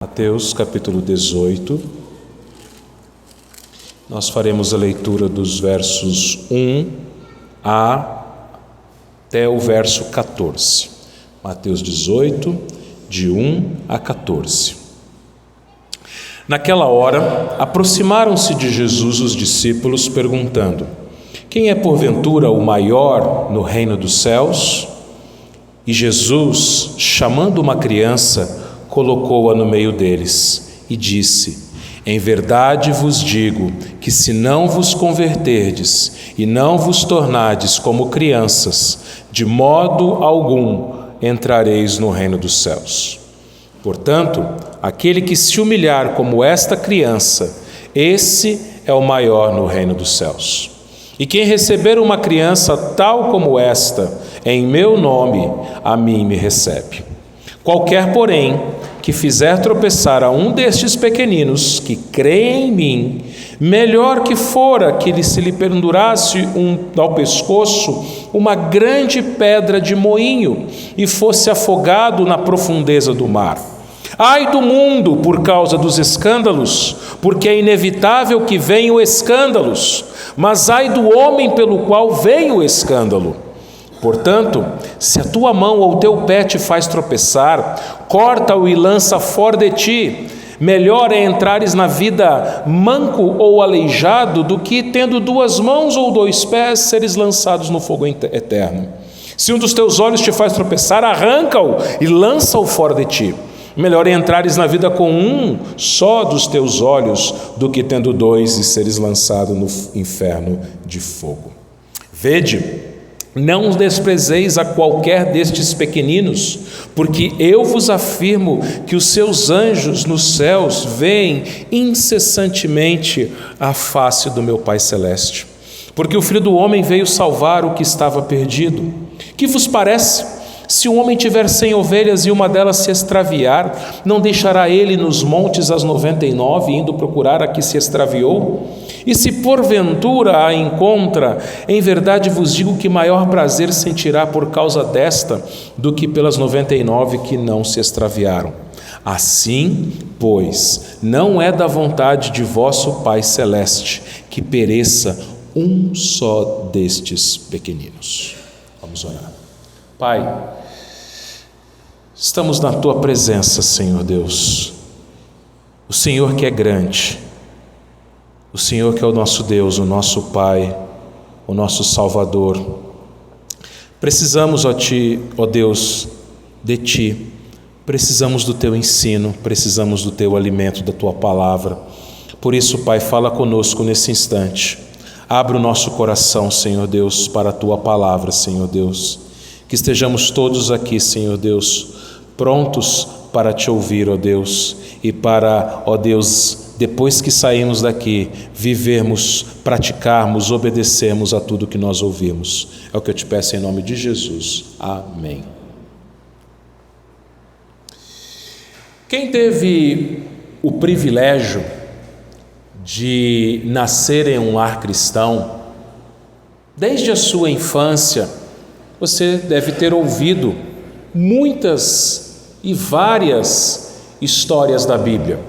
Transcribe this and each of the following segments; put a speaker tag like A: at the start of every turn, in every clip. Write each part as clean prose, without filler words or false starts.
A: Mateus capítulo 18, nós faremos a leitura dos versos 1 até o verso 14. Mateus 18, de 1 a 14. Naquela hora, aproximaram-se de Jesus os discípulos, perguntando: quem é porventura o maior no reino dos céus? E Jesus, chamando uma criança, colocou-a no meio deles e disse: em verdade vos digo que se não vos converterdes e não vos tornardes como crianças, de modo algum entrareis no reino dos céus. Portanto, aquele que se humilhar como esta criança, esse é o maior no reino dos céus. E quem receber uma criança tal como esta, em meu nome, a mim me recebe. Qualquer, porém, que fizer tropeçar a um destes pequeninos que creem em mim, melhor que fora que se lhe pendurasse ao pescoço uma grande pedra de moinho e fosse afogado na profundeza do mar. Ai do mundo por causa dos escândalos, porque é inevitável que venham escândalos, mas ai do homem pelo qual vem o escândalo. Portanto, se a tua mão ou teu pé te faz tropeçar, corta-o e lança fora de ti. Melhor é entrares na vida manco ou aleijado do que, tendo duas mãos ou dois pés, seres lançados no fogo eterno. Se um dos teus olhos te faz tropeçar, arranca-o e lança-o fora de ti. Melhor é entrares na vida com um só dos teus olhos do que, tendo dois, e seres lançado no inferno de fogo. Vede, não desprezeis a qualquer destes pequeninos, porque eu vos afirmo que os seus anjos nos céus veem incessantemente a face do meu Pai Celeste. Porque o Filho do Homem veio salvar o que estava perdido. Que vos parece? Se um homem tiver 100 ovelhas e uma delas se extraviar, não deixará ele nos montes as 99, indo procurar a que se extraviou? E se porventura a encontra, em verdade vos digo que maior prazer sentirá por causa desta do que pelas 99 que não se extraviaram. Assim, pois, não é da vontade de vosso Pai Celeste que pereça um só destes pequeninos. Vamos orar. Pai, estamos na Tua presença, Senhor Deus, o Senhor que é grande, o Senhor que é o nosso Deus, o nosso Pai, o nosso Salvador. Precisamos, ó Deus, de Ti, precisamos do Teu ensino, precisamos do Teu alimento, da Tua palavra. Por isso, Pai, fala conosco nesse instante. Abre o nosso coração, Senhor Deus, para a Tua palavra, Senhor Deus. Que estejamos todos aqui, Senhor Deus, prontos para Te ouvir, ó Deus, e para, ó Deus, depois que saímos daqui, vivermos, praticarmos, obedecermos a tudo que nós ouvimos. É o que eu te peço em nome de Jesus. Amém. Quem teve o privilégio de nascer em um lar cristão, desde a sua infância, você deve ter ouvido muitas e várias histórias da Bíblia.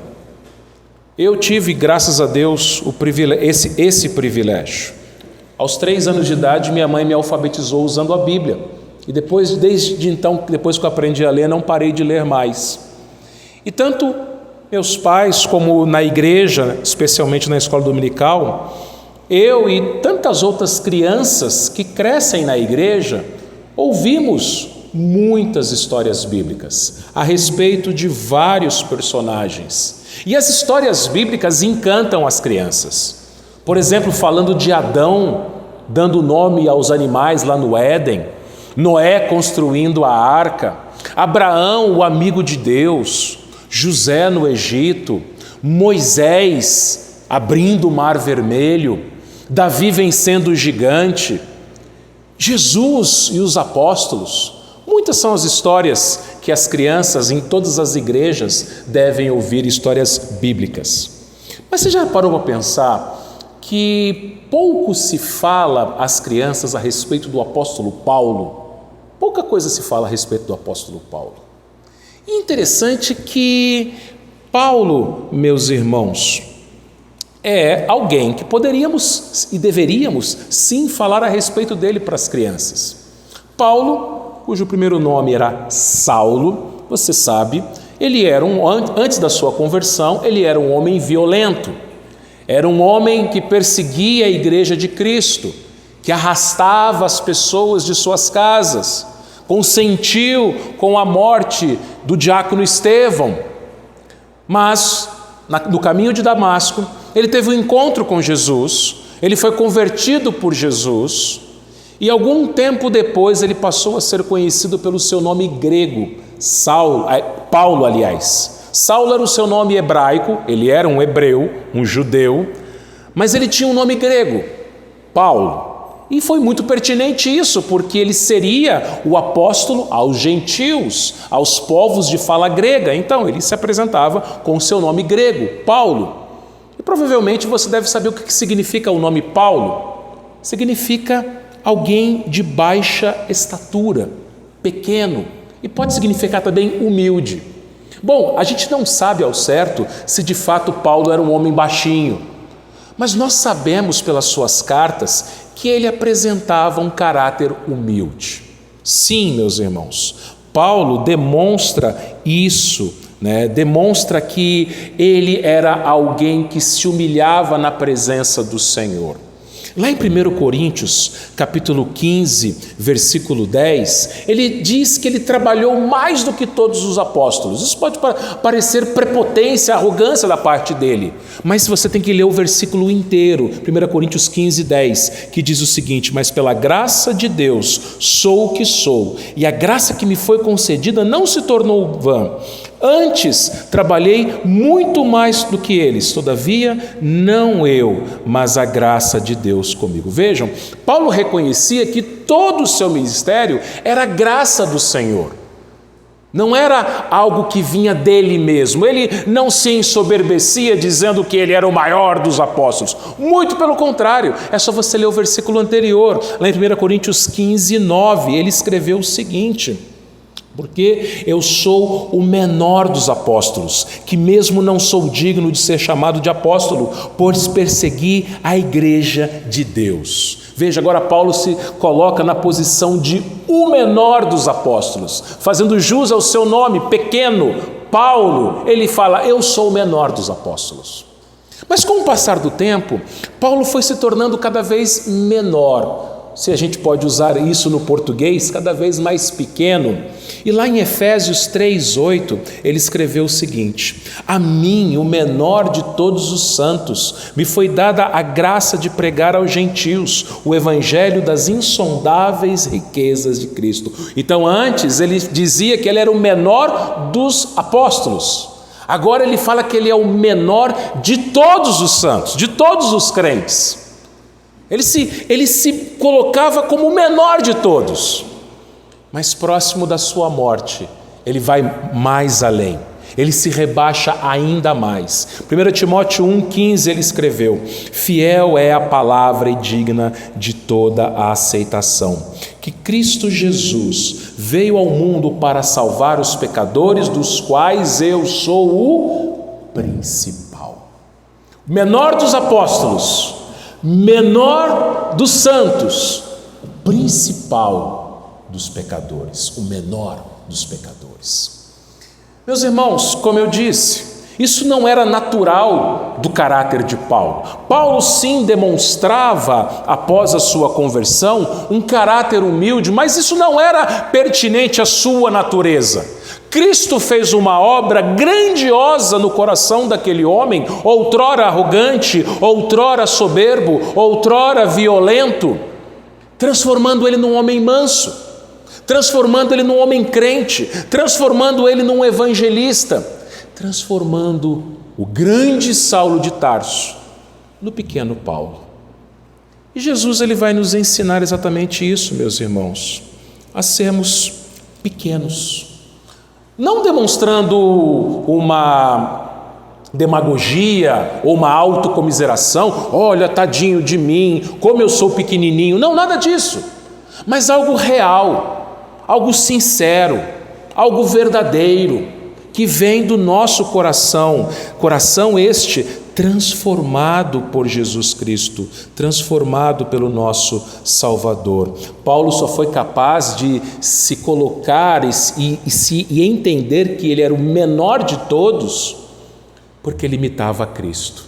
A: Eu tive, graças a Deus, esse privilégio. Aos 3 anos de idade, minha mãe me alfabetizou usando a Bíblia. E desde então, depois que eu aprendi a ler, não parei de ler mais. E tanto meus pais, como na igreja, especialmente na escola dominical, eu e tantas outras crianças que crescem na igreja, ouvimos muitas histórias bíblicas a respeito de vários personagens. E as histórias bíblicas encantam as crianças. Por exemplo, falando de Adão, dando nome aos animais lá no Éden, Noé construindo a arca, Abraão, o amigo de Deus, José no Egito, Moisés abrindo o mar vermelho, Davi vencendo o gigante, Jesus e os apóstolos. Muitas são as histórias que as crianças em todas as igrejas devem ouvir, histórias bíblicas. Mas você já parou para pensar que pouco se fala às crianças a respeito do apóstolo Paulo? Pouca coisa se fala a respeito do apóstolo Paulo. E interessante que Paulo, meus irmãos, é alguém que poderíamos e deveríamos sim falar a respeito dele para as crianças. Paulo, cujo primeiro nome era Saulo, você sabe, ele era antes da sua conversão, ele era um homem violento, era um homem que perseguia a igreja de Cristo, que arrastava as pessoas de suas casas, consentiu com a morte do diácono Estevão, mas no caminho de Damasco, ele teve um encontro com Jesus, ele foi convertido por Jesus, e algum tempo depois ele passou a ser conhecido pelo seu nome grego, Paulo, aliás. Saulo era o seu nome hebraico, ele era um hebreu, um judeu, mas ele tinha um nome grego, Paulo. E foi muito pertinente isso, porque ele seria o apóstolo aos gentios, aos povos de fala grega. Então ele se apresentava com o seu nome grego, Paulo. E provavelmente você deve saber o que significa o nome Paulo. Significa alguém de baixa estatura, pequeno, e pode significar também humilde. Bom, a gente não sabe ao certo se de fato Paulo era um homem baixinho, mas nós sabemos pelas suas cartas que ele apresentava um caráter humilde. Sim, meus irmãos, Paulo demonstra isso, demonstra que ele era alguém que se humilhava na presença do Senhor. Lá em 1 Coríntios, capítulo 15, versículo 10, ele diz que ele trabalhou mais do que todos os apóstolos. Isso pode parecer prepotência, arrogância da parte dele, mas você tem que ler o versículo inteiro, 1 Coríntios 15, 10, que diz o seguinte: mas pela graça de Deus sou o que sou, e a graça que me foi concedida não se tornou vã. Antes trabalhei muito mais do que eles, todavia não eu, mas a graça de Deus comigo. Vejam, Paulo reconhecia que todo o seu ministério era graça do Senhor. Não era algo que vinha dele mesmo. Ele não se ensoberbecia dizendo que ele era o maior dos apóstolos. Muito pelo contrário, é só você ler o versículo anterior. Lá em 1 Coríntios 15, 9, ele escreveu o seguinte: porque eu sou o menor dos apóstolos, que mesmo não sou digno de ser chamado de apóstolo, pois persegui a igreja de Deus. Veja, agora Paulo se coloca na posição de o menor dos apóstolos, fazendo jus ao seu nome pequeno, Paulo. Ele fala: eu sou o menor dos apóstolos. Mas com o passar do tempo, Paulo foi se tornando cada vez menor, se a gente pode usar isso no português, cada vez mais pequeno. E lá em Efésios 3:8, ele escreveu o seguinte: a mim, o menor de todos os santos, me foi dada a graça de pregar aos gentios o evangelho das insondáveis riquezas de Cristo. Então antes ele dizia que ele era o menor dos apóstolos. Agora ele fala que ele é o menor de todos os santos, de todos os crentes. Ele se colocava como o menor de todos, mas próximo da sua morte, ele vai mais além, ele se rebaixa ainda mais. 1 Timóteo 1,15 ele escreveu: fiel é a palavra e digna de toda a aceitação, que Cristo Jesus veio ao mundo para salvar os pecadores, dos quais eu sou o principal. O menor dos apóstolos, menor dos santos, o principal dos pecadores, o menor dos pecadores. Meus irmãos, como eu disse, isso não era natural do caráter de Paulo. Paulo sim demonstrava, após a sua conversão, um caráter humilde, mas isso não era pertinente à sua natureza. Cristo fez uma obra grandiosa no coração daquele homem, outrora arrogante, outrora soberbo, outrora violento, transformando ele num homem manso, transformando ele num homem crente, transformando ele num evangelista, transformando o grande Saulo de Tarso no pequeno Paulo. E Jesus ele vai nos ensinar exatamente isso, meus irmãos, a sermos pequenos. Não demonstrando uma demagogia ou uma autocomiseração, olha, tadinho de mim, como eu sou pequenininho. Não, nada disso. Mas algo real, algo sincero, algo verdadeiro, que vem do nosso coração, coração este transformado por Jesus Cristo, transformado pelo nosso Salvador. Paulo só foi capaz de se colocar e entender que ele era o menor de todos, porque ele imitava a Cristo.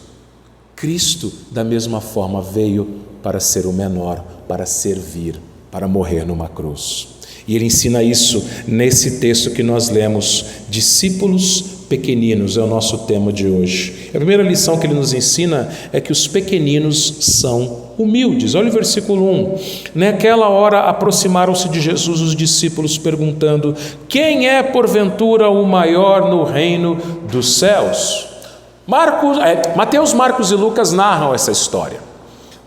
A: Cristo, da mesma forma, veio para ser o menor, para servir, para morrer numa cruz. E ele ensina isso nesse texto que nós lemos, discípulos pequeninos, é o nosso tema de hoje. A primeira lição que ele nos ensina é que os pequeninos são humildes. Olha o versículo 1. Naquela hora aproximaram-se de Jesus os discípulos perguntando: quem é porventura o maior no reino dos céus? Mateus, Marcos e Lucas narram essa história.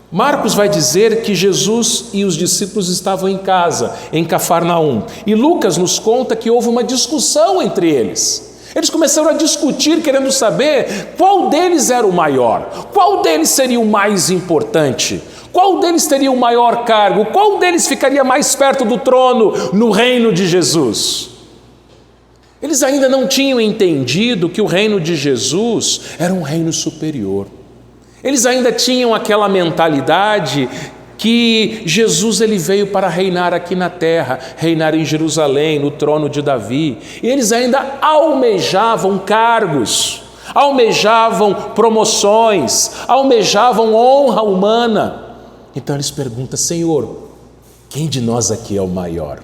A: Marcos vai dizer que Jesus e os discípulos estavam em casa, em Cafarnaum. E Lucas nos conta que houve uma discussão entre eles. Eles começaram a discutir, querendo saber qual deles era o maior, qual deles seria o mais importante, qual deles teria o maior cargo, qual deles ficaria mais perto do trono no reino de Jesus. Eles ainda não tinham entendido que o reino de Jesus era um reino superior. Eles ainda tinham aquela mentalidade que Jesus ele veio para reinar aqui na terra, reinar em Jerusalém, no trono de Davi. E eles ainda almejavam cargos, almejavam promoções, almejavam honra humana. Então eles perguntam: Senhor, quem de nós aqui é o maior?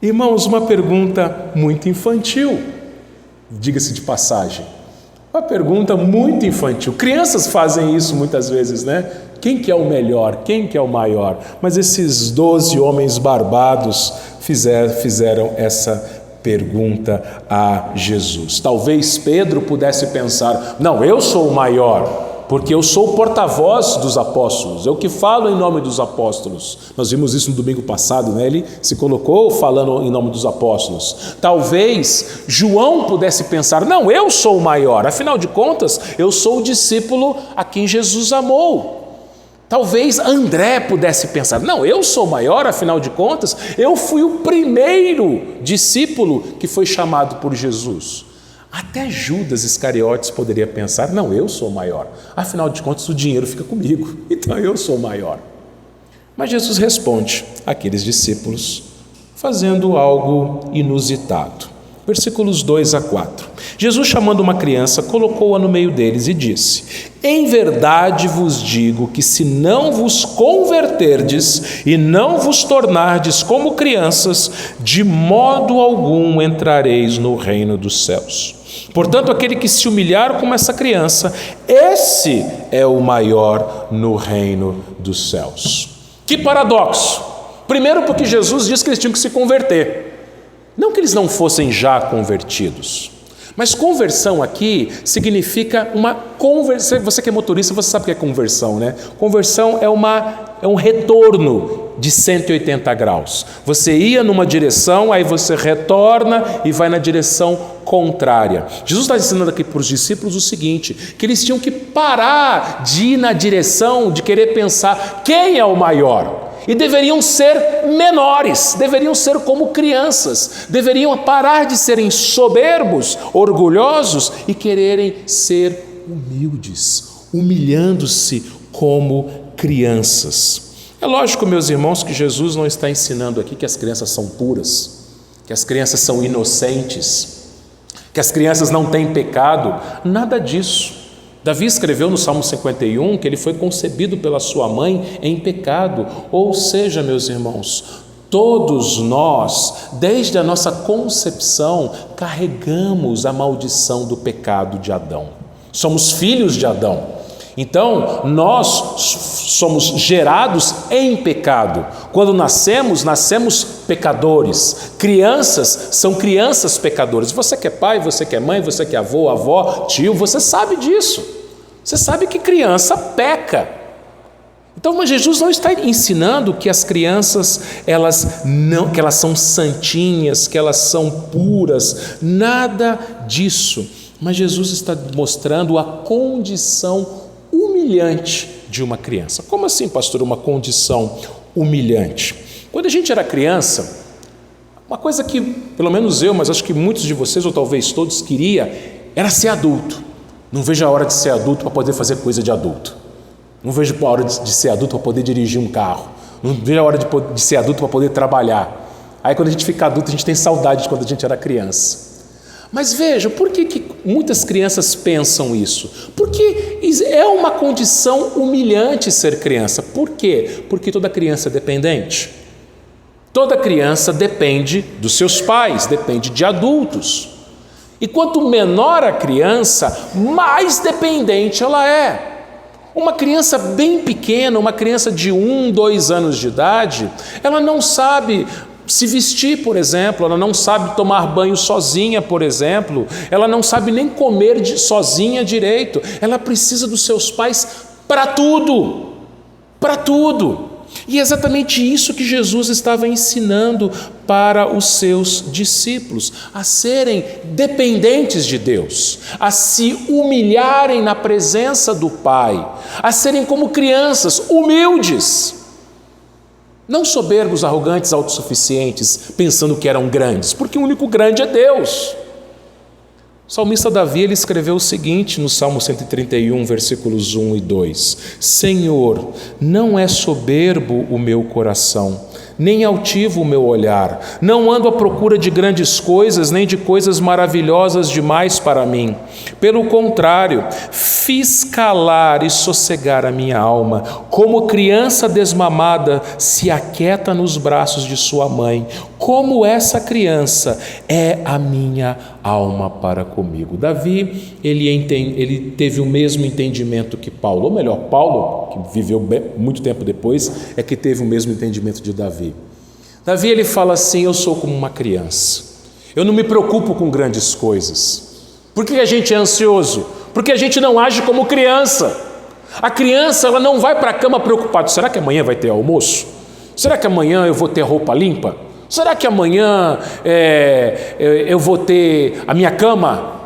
A: Irmãos, uma pergunta muito infantil, diga-se de passagem. Uma pergunta muito infantil. Crianças fazem isso muitas vezes, né? Quem que é o melhor? Quem que é o maior? Mas esses 12 homens barbados fizeram essa pergunta a Jesus. Talvez Pedro pudesse pensar: não, eu sou o maior, porque eu sou o porta-voz dos apóstolos, eu que falo em nome dos apóstolos. Nós vimos isso no domingo passado, né? Ele se colocou falando em nome dos apóstolos. Talvez João pudesse pensar: não, eu sou o maior, afinal de contas, eu sou o discípulo a quem Jesus amou. Talvez André pudesse pensar: não, eu sou o maior, afinal de contas, eu fui o primeiro discípulo que foi chamado por Jesus. Até Judas Iscariotes poderia pensar: não, eu sou o maior, afinal de contas o dinheiro fica comigo, então eu sou o maior. Mas Jesus responde àqueles discípulos fazendo algo inusitado. Versículos 2 a 4. Jesus, chamando uma criança, colocou-a no meio deles e disse: em verdade vos digo que se não vos converterdes e não vos tornardes como crianças, de modo algum entrareis no reino dos céus. Portanto, aquele que se humilhar como essa criança, esse é o maior no reino dos céus. Que paradoxo! Primeiro, porque Jesus disse que eles tinham que se converter. Não que eles não fossem já convertidos, mas conversão aqui significa uma conversão. Você que é motorista, você sabe o que é conversão, né? Conversão é um retorno de 180 graus. Você ia numa direção, aí você retorna e vai na direção contrária. Jesus está ensinando aqui para os discípulos o seguinte: que eles tinham que parar de ir na direção de querer pensar quem é o maior. E deveriam ser menores, deveriam ser como crianças, deveriam parar de serem soberbos, orgulhosos e quererem ser humildes, humilhando-se como crianças. É lógico, meus irmãos, que Jesus não está ensinando aqui que as crianças são puras, que as crianças são inocentes, que as crianças não têm pecado, nada disso. Davi escreveu no Salmo 51 que ele foi concebido pela sua mãe em pecado. Ou seja, meus irmãos, todos nós, desde a nossa concepção, carregamos a maldição do pecado de Adão. Somos filhos de Adão. Então, nós somos gerados em pecado. Quando nascemos pecadores. Crianças são crianças pecadoras. Você que é pai, você que é mãe, você que é avô, avó, tio, você sabe disso. Você sabe que criança peca. Então, mas Jesus não está ensinando que as crianças, que elas são santinhas, que elas são puras, nada disso. Mas Jesus está mostrando a condição humilhante de uma criança. Como assim, pastor, uma condição humilhante? Quando a gente era criança, Uma coisa que, pelo menos eu, mas acho que muitos de vocês, ou talvez todos, queria, era ser adulto. Não vejo a hora de ser adulto para poder fazer coisa de adulto. Não vejo a hora de ser adulto para poder dirigir um carro. Não vejo a hora de ser adulto para poder trabalhar. Aí quando a gente fica adulto, a gente tem saudade de quando a gente era criança. Mas veja, por que muitas crianças pensam isso? Porque é uma condição humilhante ser criança. Por quê? Porque toda criança é dependente. Toda criança depende dos seus pais, depende de adultos. E quanto menor a criança, mais dependente ela é. Uma criança bem pequena, uma criança de 1, 2 anos de idade, ela não sabe se vestir, por exemplo, ela não sabe tomar banho sozinha, por exemplo, ela não sabe nem comer sozinha direito, ela precisa dos seus pais para tudo, para tudo. E é exatamente isso que Jesus estava ensinando para os seus discípulos, a serem dependentes de Deus, a se humilharem na presença do Pai, a serem como crianças humildes, não soberbos, arrogantes, autossuficientes, pensando que eram grandes, porque o único grande é Deus. O salmista Davi, ele escreveu o seguinte no Salmo 131, versículos 1 e 2: Senhor, não é soberbo o meu coração, nem altivo o meu olhar, não ando à procura de grandes coisas, nem de coisas maravilhosas demais para mim. Pelo contrário, fiz calar e sossegar a minha alma, como criança desmamada se aquieta nos braços de sua mãe, como essa criança é a minha alma para comigo. Davi, ele teve o mesmo entendimento que Paulo, ou melhor, Paulo, que viveu muito tempo depois, é que teve o mesmo entendimento de Davi. Davi, ele fala assim: eu sou como uma criança, eu não me preocupo com grandes coisas. Por que a gente é ansioso? Porque a gente não age como criança. A criança, ela não vai para a cama preocupada: será que amanhã vai ter almoço? Será que amanhã eu vou ter roupa limpa? Será que amanhã eu vou ter a minha cama?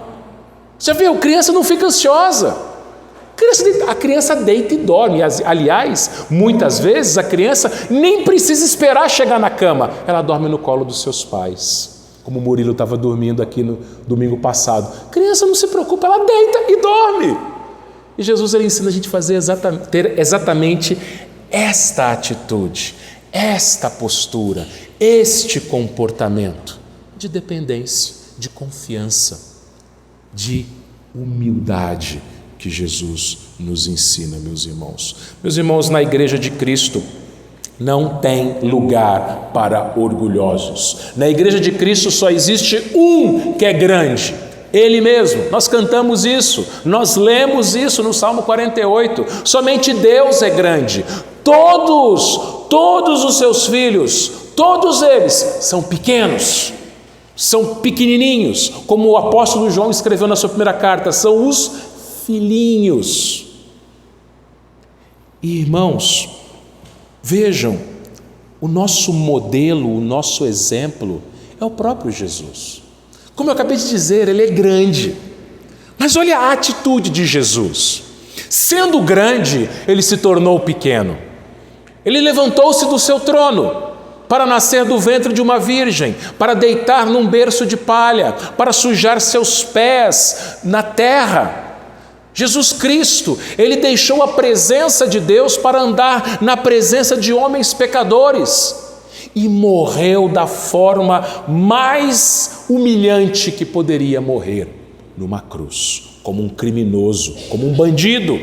A: Você vê, a criança não fica ansiosa. A criança deita e dorme. Aliás, muitas vezes a criança nem precisa esperar chegar na cama. Ela dorme no colo dos seus pais, como o Murilo estava dormindo aqui no domingo passado. A criança não se preocupa, ela deita e dorme. E Jesus, ele ensina a gente a ter exatamente esta atitude, esta postura, este comportamento de dependência, de confiança, de humildade que Jesus nos ensina, meus irmãos. Meus irmãos, na Igreja de Cristo não tem lugar para orgulhosos. Na Igreja de Cristo só existe um que é grande, Ele mesmo. Nós cantamos isso, nós lemos isso no Salmo 48. Somente Deus é grande. Todos os seus filhos, todos eles são pequenos, são pequenininhos, como o apóstolo João escreveu na sua primeira carta, são os filhinhos. E, irmãos, vejam, o nosso modelo, o nosso exemplo é o próprio Jesus. Como eu acabei de dizer, ele é grande, mas olha a atitude de Jesus. Sendo grande, ele se tornou pequeno. Ele levantou-se do seu trono para nascer do ventre de uma virgem, para deitar num berço de palha, para sujar seus pés na terra. Jesus Cristo, ele deixou a presença de Deus para andar na presença de homens pecadores e morreu da forma mais humilhante que poderia morrer, numa cruz, como um criminoso, como um bandido.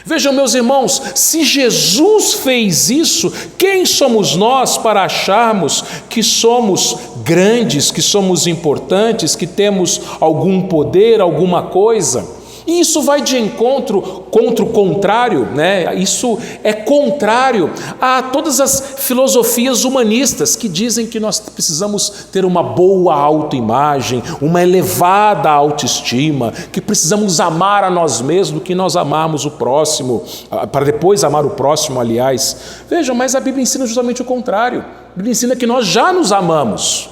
A: Vejam, meus irmãos, se Jesus fez isso, quem somos nós para acharmos que somos grandes, que somos importantes, que temos algum poder, alguma coisa? E isso vai de encontro contra o contrário, né? Isso é contrário a todas as filosofias humanistas que dizem que nós precisamos ter uma boa autoimagem, uma elevada autoestima, que precisamos amar a nós mesmos do que nós amarmos o próximo, para depois amar o próximo, aliás. Vejam, mas a Bíblia ensina justamente o contrário. A Bíblia ensina que nós já nos amamos.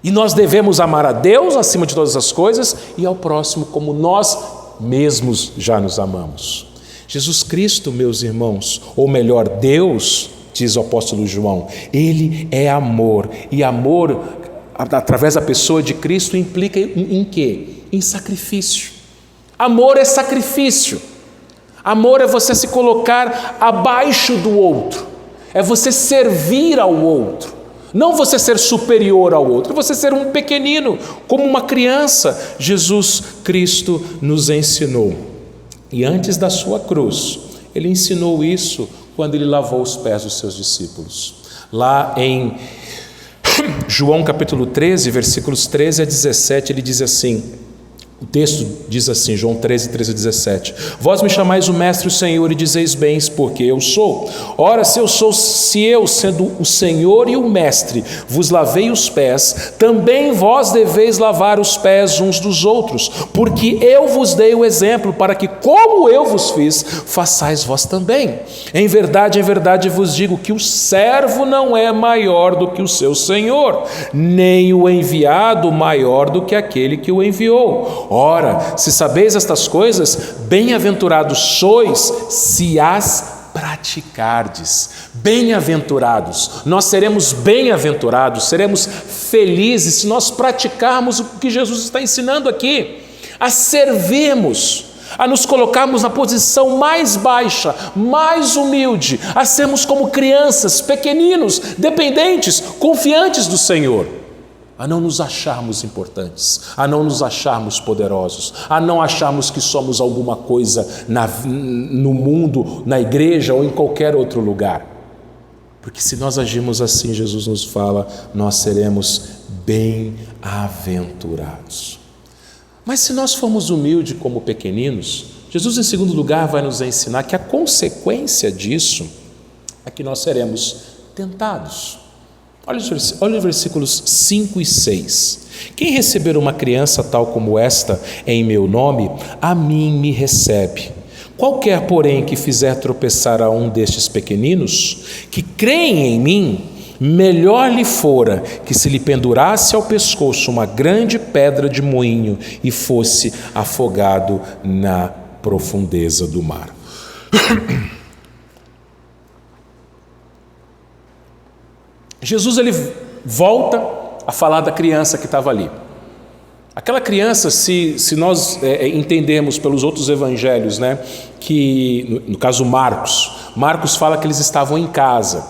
A: E nós devemos amar a Deus acima de todas as coisas e ao próximo como nós mesmos já nos amamos. Jesus Cristo, meus irmãos, ou melhor, Deus, diz o apóstolo João. Ele é amor, e amor, através da pessoa de Cristo, implica em quê? Em sacrifício. Amor é sacrifício. Amor é você se colocar abaixo do outro, é você servir ao outro, não você ser superior ao outro, é você ser um pequenino, como uma criança. Jesus Cristo nos ensinou, e antes da sua cruz, Ele ensinou isso quando Ele lavou os pés dos seus discípulos. Lá em João capítulo 13, versículos 13 a 17, Ele diz assim, o texto diz assim, João 13, 13 a 17: Vós me chamais o Mestre e o Senhor, e dizeis bem, porque eu sou. Ora, se eu, sendo o Senhor e o Mestre, vos lavei os pés, também vós deveis lavar os pés uns dos outros, porque eu vos dei o exemplo, para que, como eu vos fiz, façais vós também. Em verdade vos digo que o servo não é maior do que o seu Senhor, nem o enviado maior do que aquele que o enviou. Ora, se sabeis estas coisas, bem-aventurados sois se as praticardes. Bem-aventurados, nós seremos bem-aventurados, seremos felizes se nós praticarmos o que Jesus está ensinando aqui, a servirmos, a nos colocarmos na posição mais baixa, mais humilde, a sermos como crianças, pequeninos, dependentes, confiantes do Senhor, a não nos acharmos importantes, a não nos acharmos poderosos, a não acharmos que somos alguma coisa no mundo, na igreja ou em qualquer outro lugar. Porque se nós agirmos assim, Jesus nos fala, nós seremos bem-aventurados. Mas se nós formos humildes como pequeninos, Jesus, em segundo lugar, vai nos ensinar que a consequência disso é que nós seremos tentados. Olha os versículos 5 e 6. Quem receber uma criança tal como esta em meu nome, a mim me recebe. Qualquer, porém, que fizer tropeçar a um destes pequeninos, que creem em mim, melhor lhe fora que se lhe pendurasse ao pescoço uma grande pedra de moinho e fosse afogado na profundeza do mar. Jesus, ele volta a falar da criança que estava ali. Aquela criança, se nós entendemos pelos outros evangelhos, né, que no caso Marcos fala que eles estavam em casa.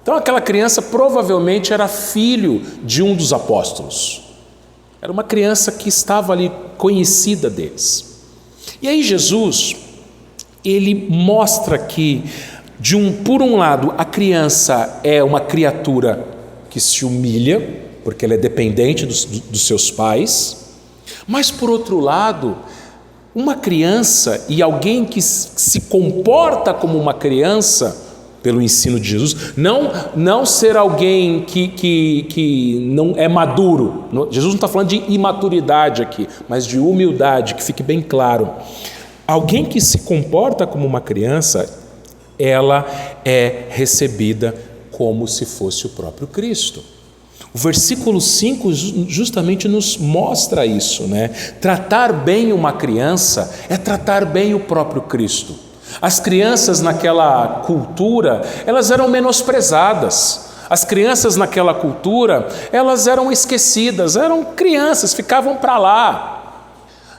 A: Então aquela criança provavelmente era filho de um dos apóstolos. Era uma criança que estava ali, conhecida deles. E aí Jesus, ele mostra que, por um lado, a criança é uma criatura que se humilha, porque ela é dependente dos seus pais, mas por outro lado, uma criança e alguém que se comporta como uma criança, pelo ensino de Jesus, não ser alguém que não é maduro. Jesus não está falando de imaturidade aqui, mas de humildade, que fique bem claro. Alguém que se comporta como uma criança, ela é recebida como se fosse o próprio Cristo. O versículo 5 justamente nos mostra isso, né? Tratar bem uma criança é tratar bem o próprio Cristo. As crianças naquela cultura, elas eram menosprezadas. As crianças naquela cultura, elas eram esquecidas, eram crianças, ficavam para lá.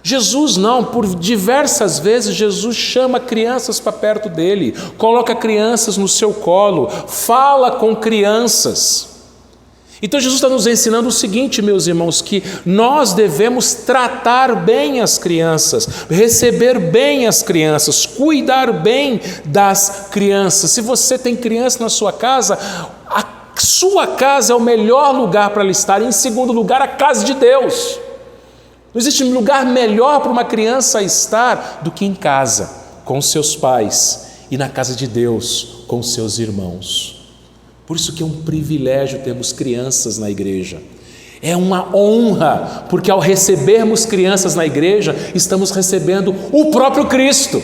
A: Jesus não, por diversas vezes Jesus chama crianças para perto dele, coloca crianças no seu colo, fala com crianças. Então Jesus está nos ensinando o seguinte, meus irmãos, que nós devemos tratar bem as crianças, receber bem as crianças, cuidar bem das crianças. Se você tem criança na sua casa, a sua casa é o melhor lugar para ela estar. Em segundo lugar, a casa de Deus. Não existe lugar melhor para uma criança estar do que em casa, com seus pais, e na casa de Deus, com seus irmãos. Por isso que é um privilégio termos crianças na igreja. É uma honra, porque ao recebermos crianças na igreja, estamos recebendo o próprio Cristo.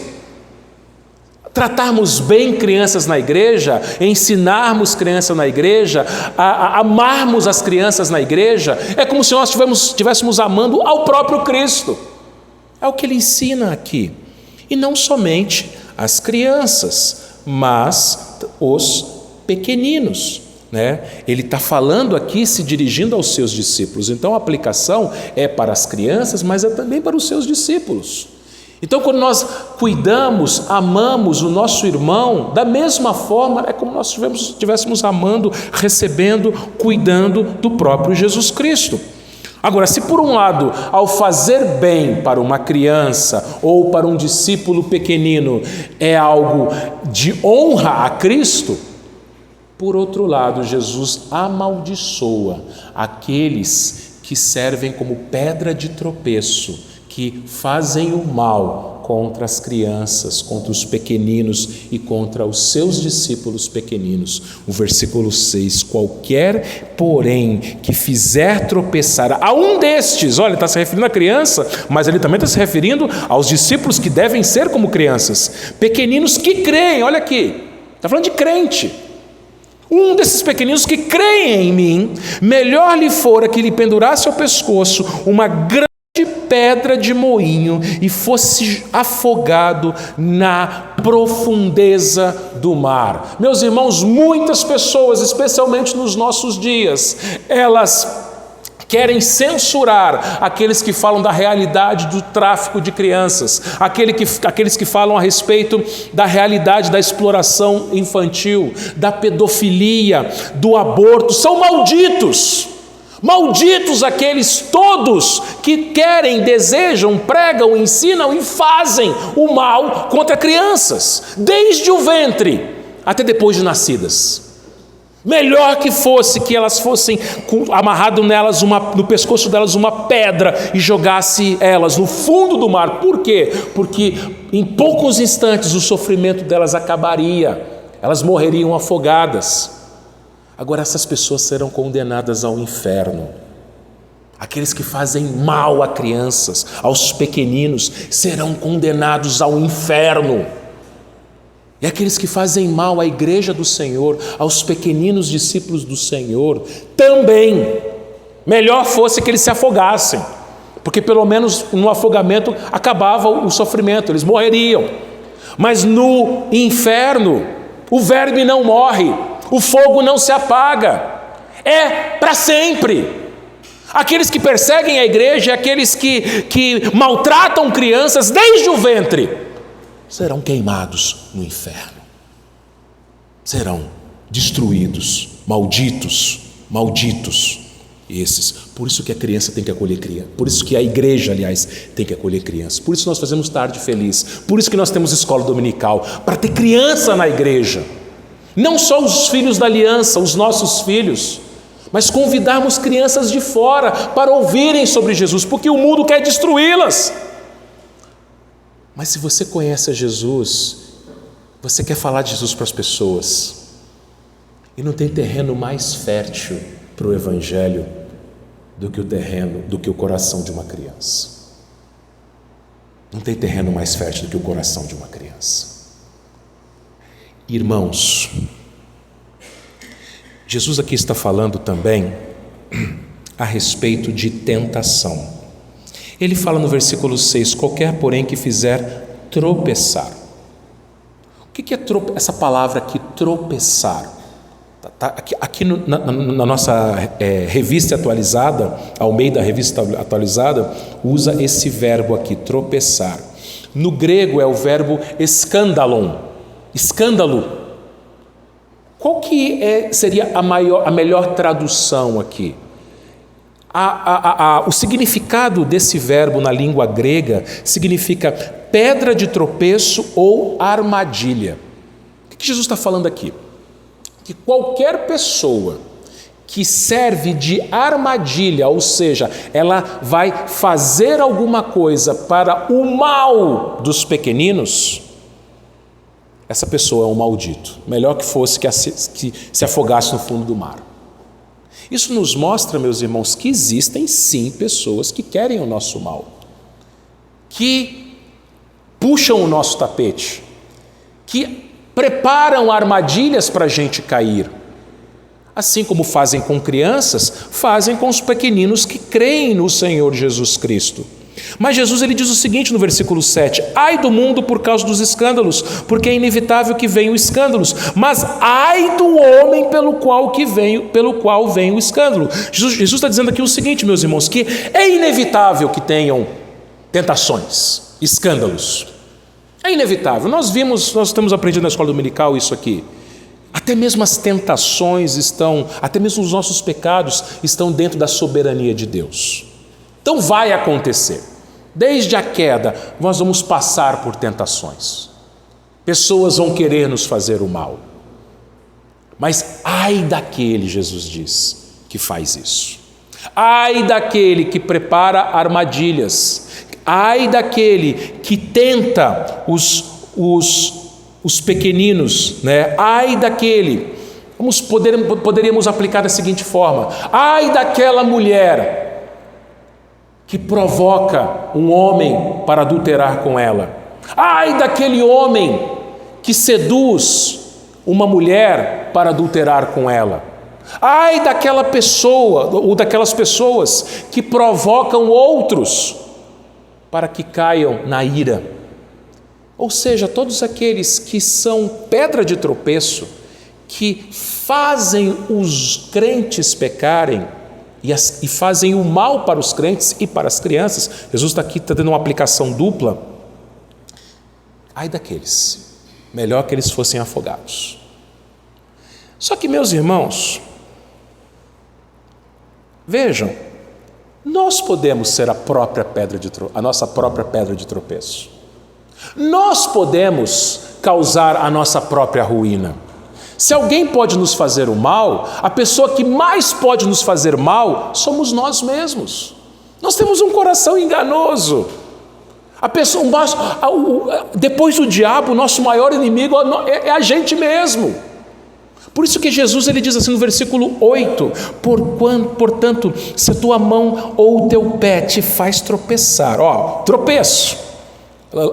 A: Tratarmos bem crianças na igreja, ensinarmos crianças na igreja, amarmos as crianças na igreja, é como se nós estivéssemos amando ao próprio Cristo. É o que ele ensina aqui. E não somente as crianças, mas os pequeninos. Ele está falando aqui, se dirigindo aos seus discípulos. Então a aplicação é para as crianças, mas é também para os seus discípulos. Então, quando nós cuidamos, amamos o nosso irmão, da mesma forma é como nós estivéssemos amando, recebendo, cuidando do próprio Jesus Cristo. Agora, se por um lado, ao fazer bem para uma criança ou para um discípulo pequenino é algo de honra a Cristo, por outro lado, Jesus amaldiçoa aqueles que servem como pedra de tropeço, que fazem o mal contra as crianças, contra os pequeninos e contra os seus discípulos pequeninos. O versículo 6, qualquer, porém, que fizer tropeçar a um destes, olha, está se referindo à criança, mas ele também está se referindo aos discípulos que devem ser como crianças, pequeninos que creem, olha aqui, está falando de crente. Um desses pequeninos que creem em mim, melhor lhe fora que lhe pendurasse ao pescoço uma grande pedra de moinho e fosse afogado na profundeza do mar. Meus irmãos, muitas pessoas, especialmente nos nossos dias, elas querem censurar aqueles que falam da realidade do tráfico de crianças, aqueles que falam a respeito da realidade da exploração infantil, da pedofilia, do aborto. São malditos. Malditos aqueles todos que querem, desejam, pregam, ensinam e fazem o mal contra crianças, desde o ventre até depois de nascidas. Melhor que fosse que elas fossem amarrado nelas no pescoço delas uma pedra e jogasse elas no fundo do mar. Por quê? Porque em poucos instantes o sofrimento delas acabaria, elas morreriam afogadas. Agora essas pessoas serão condenadas ao inferno. Aqueles que fazem mal a crianças, aos pequeninos, serão condenados ao inferno. E aqueles que fazem mal à igreja do Senhor, aos pequeninos discípulos do Senhor, também. Melhor fosse que eles se afogassem, porque pelo menos no afogamento acabava o sofrimento, eles morreriam. Mas no inferno, o verme não morre, o fogo não se apaga, é para sempre. Aqueles que perseguem a igreja, aqueles que maltratam crianças desde o ventre, serão queimados no inferno, serão destruídos, malditos esses. Por isso que a criança tem que acolher criança, por isso que a igreja, aliás, tem que acolher crianças, por isso nós fazemos tarde feliz, por isso que nós temos escola dominical, para ter criança na igreja, não só os filhos da aliança, os nossos filhos, mas convidarmos crianças de fora para ouvirem sobre Jesus, porque o mundo quer destruí-las. Mas se você conhece a Jesus, você quer falar de Jesus para as pessoas, e não tem terreno mais fértil para o evangelho do que o coração de uma criança. Não tem terreno mais fértil do que o coração de uma criança. Irmãos, Jesus aqui está falando também a respeito de tentação. Ele fala no versículo 6, qualquer porém que fizer tropeçar. O que é essa palavra aqui, tropeçar? Aqui na nossa revista atualizada, Almeida Revista Atualizada, usa esse verbo aqui, tropeçar. No grego é o verbo escandalon, escândalo. Qual que seria a melhor tradução aqui? O significado desse verbo na língua grega significa pedra de tropeço ou armadilha. O que Jesus está falando aqui? Que qualquer pessoa que serve de armadilha, ou seja, ela vai fazer alguma coisa para o mal dos pequeninos, essa pessoa é um maldito. Melhor que fosse que se afogasse no fundo do mar. Isso nos mostra, meus irmãos, que existem sim pessoas que querem o nosso mal, que puxam o nosso tapete, que preparam armadilhas para a gente cair. Assim como fazem com crianças, fazem com os pequeninos que creem no Senhor Jesus Cristo. Mas Jesus ele diz o seguinte no versículo 7: ai do mundo por causa dos escândalos, porque é inevitável que venham escândalos, mas ai do homem pelo qual vem o escândalo. Jesus está dizendo aqui o seguinte, meus irmãos, que é inevitável que tenham tentações, escândalos. É inevitável. Nós temos aprendido na escola dominical isso aqui. Até mesmo as tentações até mesmo os nossos pecados estão dentro da soberania de Deus. Então vai acontecer. Desde a queda, nós vamos passar por tentações. Pessoas vão querer nos fazer o mal. Mas ai daquele, Jesus diz, que faz isso. Ai daquele que prepara armadilhas. Ai daquele que tenta os pequeninos, né? Ai daquele, poderíamos aplicar da seguinte forma: ai daquela mulher que provoca um homem para adulterar com ela. Ai daquele homem que seduz uma mulher para adulterar com ela. Ai daquela pessoa ou daquelas pessoas que provocam outros para que caiam na ira. Ou seja, todos aqueles que são pedra de tropeço, que fazem os crentes pecarem e fazem o mal para os crentes e para as crianças. Jesus está aqui dando uma aplicação dupla. Ai daqueles, melhor que eles fossem afogados. Só que, meus irmãos, vejam, nós podemos ser a nossa própria pedra de tropeço. Nós podemos causar a nossa própria ruína. Se alguém pode nos fazer o mal, a pessoa que mais pode nos fazer mal somos nós mesmos. Nós temos um coração enganoso. Depois do diabo, o nosso maior inimigo é a gente mesmo. Por isso que Jesus ele diz assim no versículo 8: portanto, se a tua mão ou o teu pé te faz tropeçar, tropeço.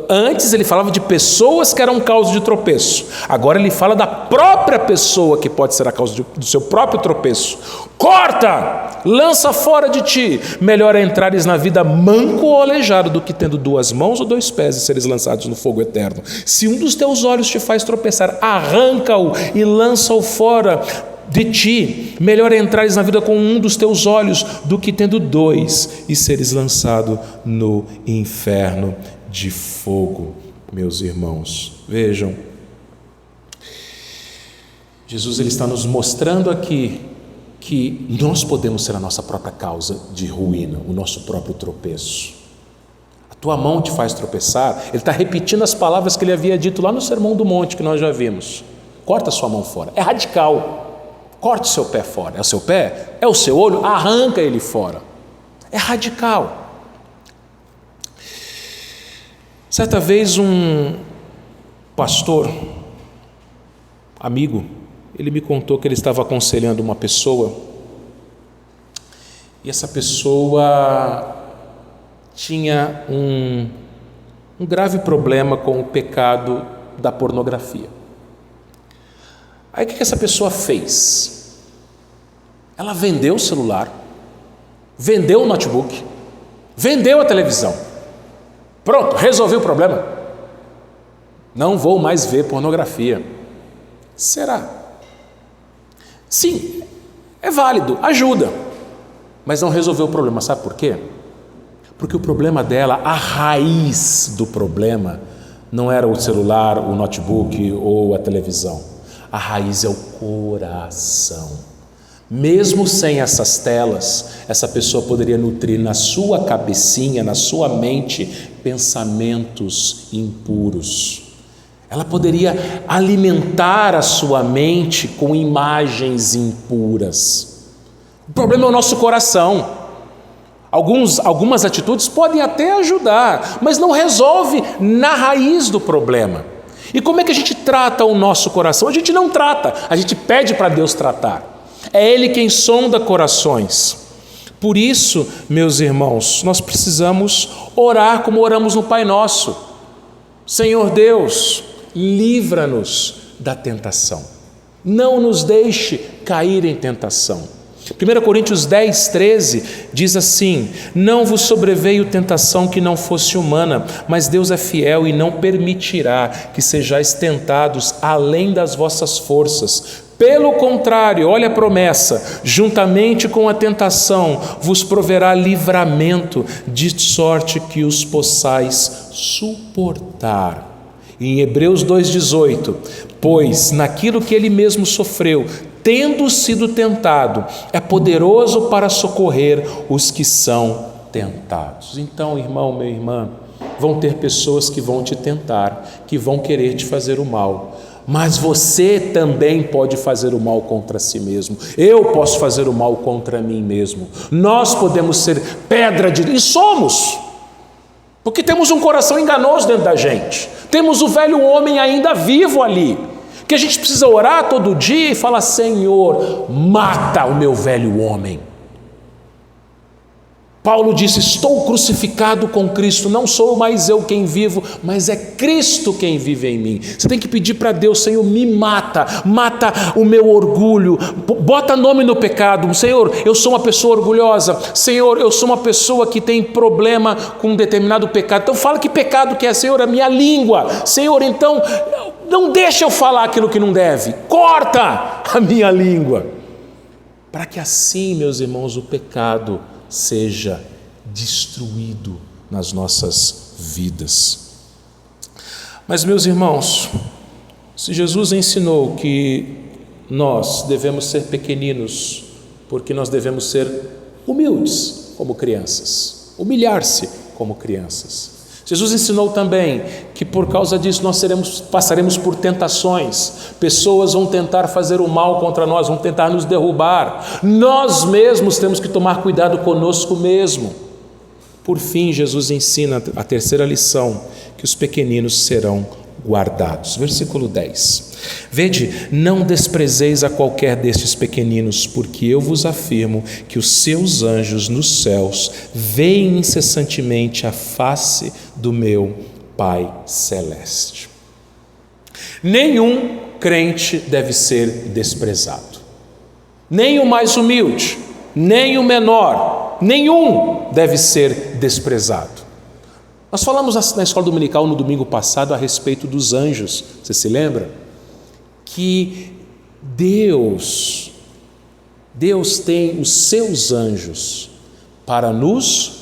A: Antes ele falava de pessoas que eram causa de tropeço. Agora ele fala da própria pessoa que pode ser a causa do seu próprio tropeço. Corta, lança fora de ti. Melhor é entrares na vida manco ou aleijado do que tendo 2 mãos ou 2 pés e seres lançados no fogo eterno. Se um dos teus olhos te faz tropeçar, arranca-o e lança-o fora de ti. Melhor é entrares na vida com um dos teus olhos do que tendo 2 e seres lançado no inferno de fogo. Meus irmãos, vejam, Jesus ele está nos mostrando aqui que nós podemos ser a nossa própria causa de ruína, o nosso próprio tropeço. A tua mão te faz tropeçar. Ele está repetindo as palavras que ele havia dito lá no Sermão do Monte, que nós já vimos. Corta a sua mão fora, é radical. Corte o seu pé fora. É o seu pé? É o seu olho? Arranca ele fora. É radical. Certa vez um pastor, amigo, ele me contou que ele estava aconselhando uma pessoa e essa pessoa tinha um grave problema com o pecado da pornografia. Aí o que essa pessoa fez? Ela vendeu o celular, vendeu o notebook, vendeu a televisão. Pronto, resolveu o problema. Não vou mais ver pornografia. Será? Sim, é válido, ajuda, mas não resolveu o problema. Sabe por quê? Porque o problema dela, a raiz do problema, não era o celular, o notebook ou a televisão. A raiz é o coração. Mesmo sem essas telas, essa pessoa poderia nutrir na sua cabecinha, na sua mente, pensamentos impuros. Ela poderia alimentar a sua mente com imagens impuras. O problema é o nosso coração. Algumas atitudes podem até ajudar, mas não resolve na raiz do problema. E como é que a gente trata o nosso coração? A gente não trata, a gente pede para Deus tratar. É Ele quem sonda corações. Por isso, meus irmãos, nós precisamos orar como oramos no Pai Nosso. Senhor Deus, livra-nos da tentação. Não nos deixe cair em tentação. 1 Coríntios 10, 13 diz assim: não vos sobreveio tentação que não fosse humana, mas Deus é fiel e não permitirá que sejais tentados além das vossas forças. Pelo contrário, olha a promessa: juntamente com a tentação vos proverá livramento, de sorte que os possais suportar. E em Hebreus 2,18: pois naquilo que ele mesmo sofreu, tendo sido tentado, é poderoso para socorrer os que são tentados. Então, irmão, minha irmã, vão ter pessoas que vão te tentar, que vão querer te fazer o mal, mas você também pode fazer o mal contra si mesmo. Eu posso fazer o mal contra mim mesmo. Nós podemos ser pedra de... E somos, porque temos um coração enganoso dentro da gente. Temos o velho homem ainda vivo ali, que a gente precisa orar todo dia e falar: Senhor, mata o meu velho homem. Paulo disse: estou crucificado com Cristo, não sou mais eu quem vivo, mas é Cristo quem vive em mim. Você tem que pedir para Deus: Senhor, me mata o meu orgulho, bota nome no pecado. Senhor, eu sou uma pessoa orgulhosa. Senhor, eu sou uma pessoa que tem problema com um determinado pecado. Então fala que pecado que é, Senhor, a minha língua. Senhor, então não deixa eu falar aquilo que não deve, corta a minha língua, para que assim, meus irmãos, o pecado seja destruído nas nossas vidas. Mas, meus irmãos, se Jesus ensinou que nós devemos ser pequeninos, porque nós devemos ser humildes como crianças, humilhar-se como crianças. Jesus ensinou também que por causa disso nós passaremos por tentações, pessoas vão tentar fazer o mal contra nós, vão tentar nos derrubar, nós mesmos temos que tomar cuidado conosco mesmo. Por fim, Jesus ensina a terceira lição, que os pequeninos serão guardados. Versículo 10: vede, não desprezeis a qualquer destes pequeninos, porque eu vos afirmo que os seus anjos nos céus veem incessantemente a face do meu Pai Celeste. Nenhum crente deve ser desprezado, nem o mais humilde, nem o menor, nenhum deve ser desprezado. Nós falamos na escola dominical no domingo passado a respeito dos anjos. Você se lembra? Que Deus tem os seus anjos para nos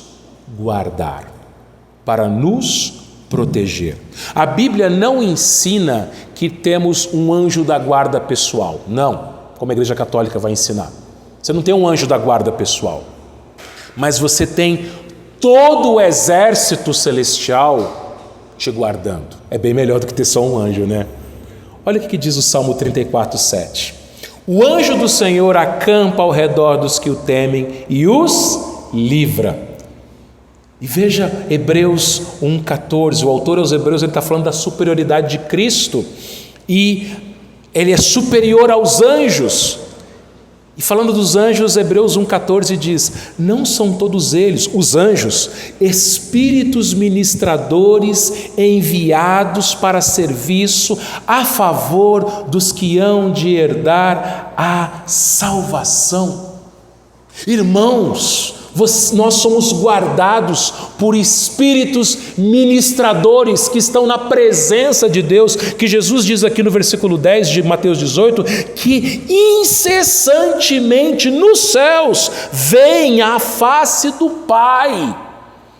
A: guardar, para nos proteger. A Bíblia não ensina que temos um anjo da guarda pessoal. Não, como a Igreja Católica vai ensinar. Você não tem um anjo da guarda pessoal, mas você tem todo o exército celestial te guardando. É bem melhor do que ter só um anjo, né? Olha o que diz o Salmo 34, 7. O anjo do Senhor acampa ao redor dos que o temem e os livra. E veja Hebreus 1,14. O autor aos Hebreus está falando da superioridade de Cristo, e ele é superior aos anjos. E falando dos anjos, Hebreus 1,14 diz: não são todos eles, os anjos, espíritos ministradores enviados para serviço a favor dos que hão de herdar a salvação. Irmãos, nós somos guardados por espíritos ministradores que estão na presença de Deus, que Jesus diz aqui no versículo 10 de Mateus 18, que incessantemente nos céus veem a face do Pai.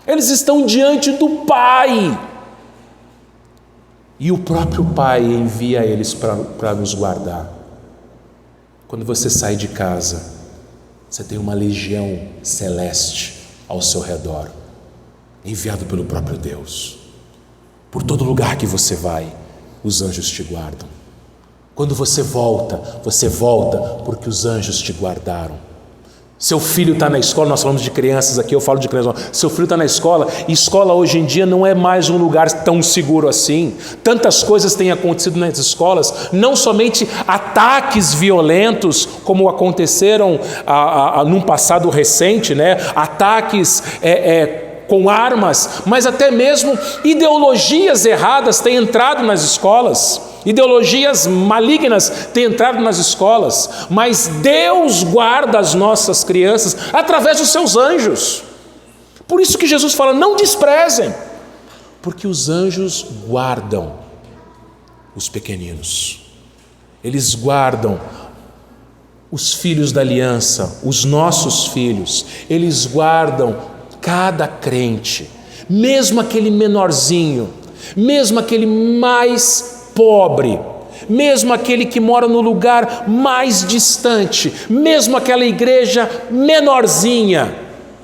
A: Eles estão diante do Pai, e o próprio Pai envia eles para nos guardar. Quando você sai de casa, você tem uma legião celeste ao seu redor, enviado pelo próprio Deus. Por todo lugar que você vai, os anjos te guardam. Quando você volta porque os anjos te guardaram. Seu filho está na escola, nós falamos de crianças aqui, eu falo de crianças. Seu filho está na escola, e escola hoje em dia não é mais um lugar tão seguro assim. Tantas coisas têm acontecido nas escolas, não somente ataques violentos, como aconteceram num passado recente, né? Ataques com armas, mas até mesmo ideologias erradas têm entrado nas escolas. Ideologias malignas têm entrado nas escolas, mas Deus guarda as nossas crianças através dos seus anjos. Por isso que Jesus fala, não desprezem, porque os anjos guardam os pequeninos. Eles guardam os filhos da aliança, os nossos filhos. Eles guardam cada crente, mesmo aquele menorzinho, mesmo aquele mais pobre, mesmo aquele que mora no lugar mais distante, mesmo aquela igreja menorzinha,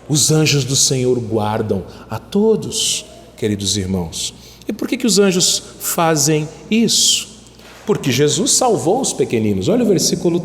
A: os anjos do Senhor guardam a todos, queridos irmãos. E por que os anjos fazem isso? Porque Jesus salvou os pequeninos. Olha o versículo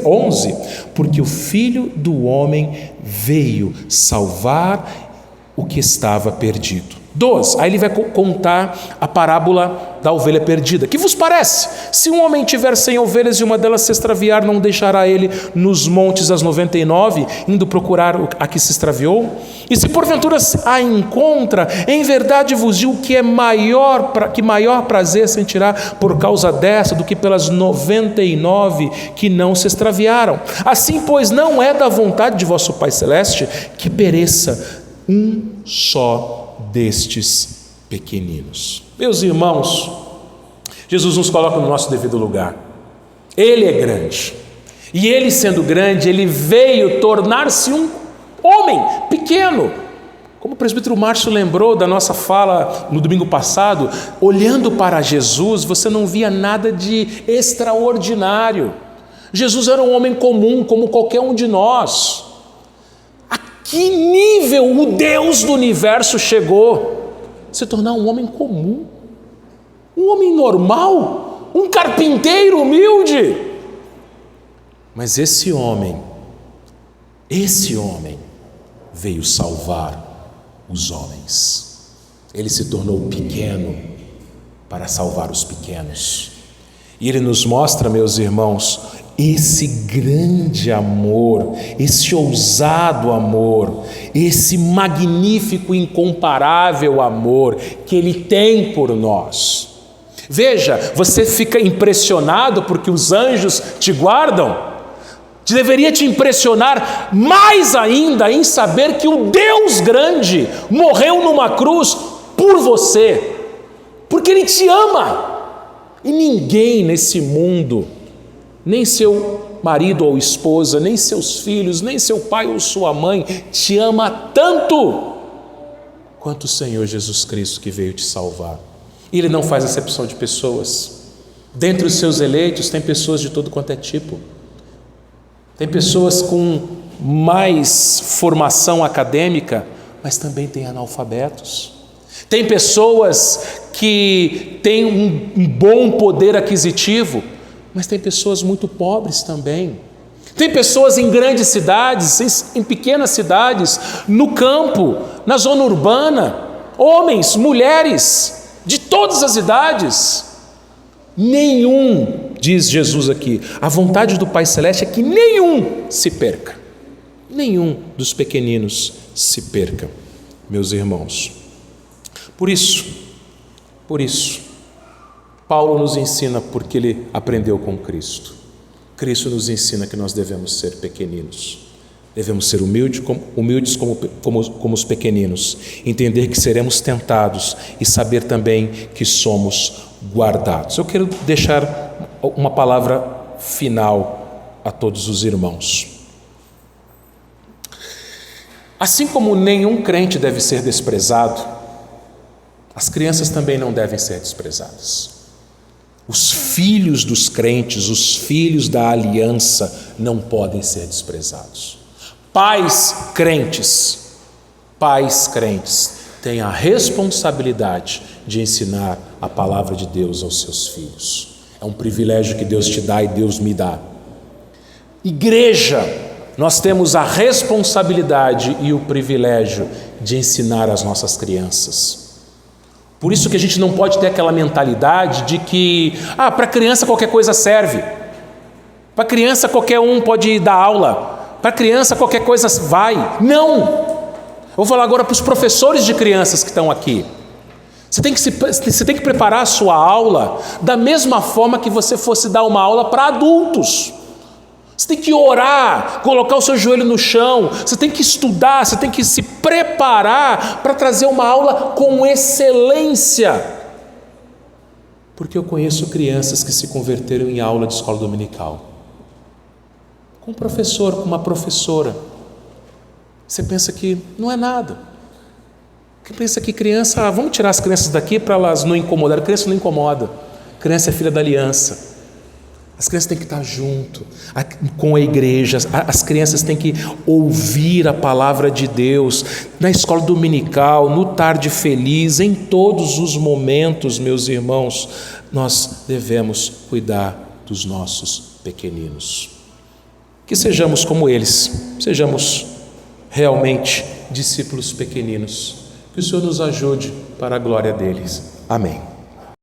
A: 11. Porque o Filho do Homem veio salvar o que estava perdido. 12. Aí ele vai contar a parábola da ovelha perdida. Que vos parece? Se um homem tiver 100 ovelhas e uma delas se extraviar, não deixará ele nos montes as 99, indo procurar a que se extraviou? E se porventura a encontra, em verdade vos digo que maior prazer sentirá por causa dessa do que pelas 99 que não se extraviaram. Assim, pois, não é da vontade de vosso Pai Celeste que pereça um só destes pequeninos. Meus irmãos, Jesus nos coloca no nosso devido lugar. Ele é grande. E ele, sendo grande, ele veio tornar-se um homem pequeno. Como o presbítero Márcio lembrou da nossa fala no domingo passado, olhando para Jesus, você não via nada de extraordinário. Jesus era um homem comum, como qualquer um de nós. A que nível o Deus do universo chegou? Se tornar um homem comum, um homem normal, um carpinteiro humilde. Mas esse homem veio salvar os homens. Ele se tornou pequeno para salvar os pequenos. E ele nos mostra, meus irmãos, esse grande amor, esse ousado amor, esse magnífico, incomparável amor que ele tem por nós. Veja, você fica impressionado porque os anjos te guardam? Deveria te impressionar mais ainda em saber que o Deus grande morreu numa cruz por você, porque Ele te ama. E ninguém nesse mundo, nem seu marido ou esposa, nem seus filhos, nem seu pai ou sua mãe te ama tanto quanto o Senhor Jesus Cristo que veio te salvar. E Ele não faz acepção de pessoas. Dentre os seus eleitos tem pessoas de todo quanto é tipo. Tem pessoas com mais formação acadêmica, mas também tem analfabetos. Tem pessoas que têm um bom poder aquisitivo, mas tem pessoas muito pobres também. Tem pessoas em grandes cidades, em pequenas cidades, no campo, na zona urbana, homens, mulheres, de todas as idades. Nenhum, diz Jesus aqui, a vontade do Pai Celeste é que nenhum se perca. Nenhum dos pequeninos se perca, meus irmãos. Por isso, Paulo nos ensina porque ele aprendeu com Cristo. Cristo nos ensina que nós devemos ser pequeninos. Devemos ser humildes como os pequeninos. Entender que seremos tentados e saber também que somos guardados. Eu quero deixar uma palavra final a todos os irmãos. Assim como nenhum crente deve ser desprezado, as crianças também não devem ser desprezadas. Os filhos dos crentes, os filhos da aliança não podem ser desprezados. Pais crentes têm a responsabilidade de ensinar a palavra de Deus aos seus filhos. É um privilégio que Deus te dá e Deus me dá. Igreja, nós temos a responsabilidade e o privilégio de ensinar as nossas crianças. Por isso que a gente não pode ter aquela mentalidade de que, para criança qualquer coisa serve. Para criança qualquer um pode dar aula. Para criança qualquer coisa vai. Não! Eu vou falar agora para os professores de crianças que estão aqui. Você tem que preparar a sua aula da mesma forma que você fosse dar uma aula para adultos. Você tem que orar, colocar o seu joelho no chão, você tem que estudar, você tem que se preparar para trazer uma aula com excelência. Porque eu conheço crianças que se converteram em aula de escola dominical. Com um professor, com uma professora. Você pensa que não é nada. Você pensa que criança, vamos tirar as crianças daqui para elas não incomodarem. Criança não incomoda. Criança é filha da aliança. As crianças têm que estar junto com a igreja, as crianças têm que ouvir a palavra de Deus, na escola dominical, no tarde feliz, em todos os momentos, meus irmãos, nós devemos cuidar dos nossos pequeninos. Que sejamos como eles, sejamos realmente discípulos pequeninos, que o Senhor nos ajude para a glória deles. Amém.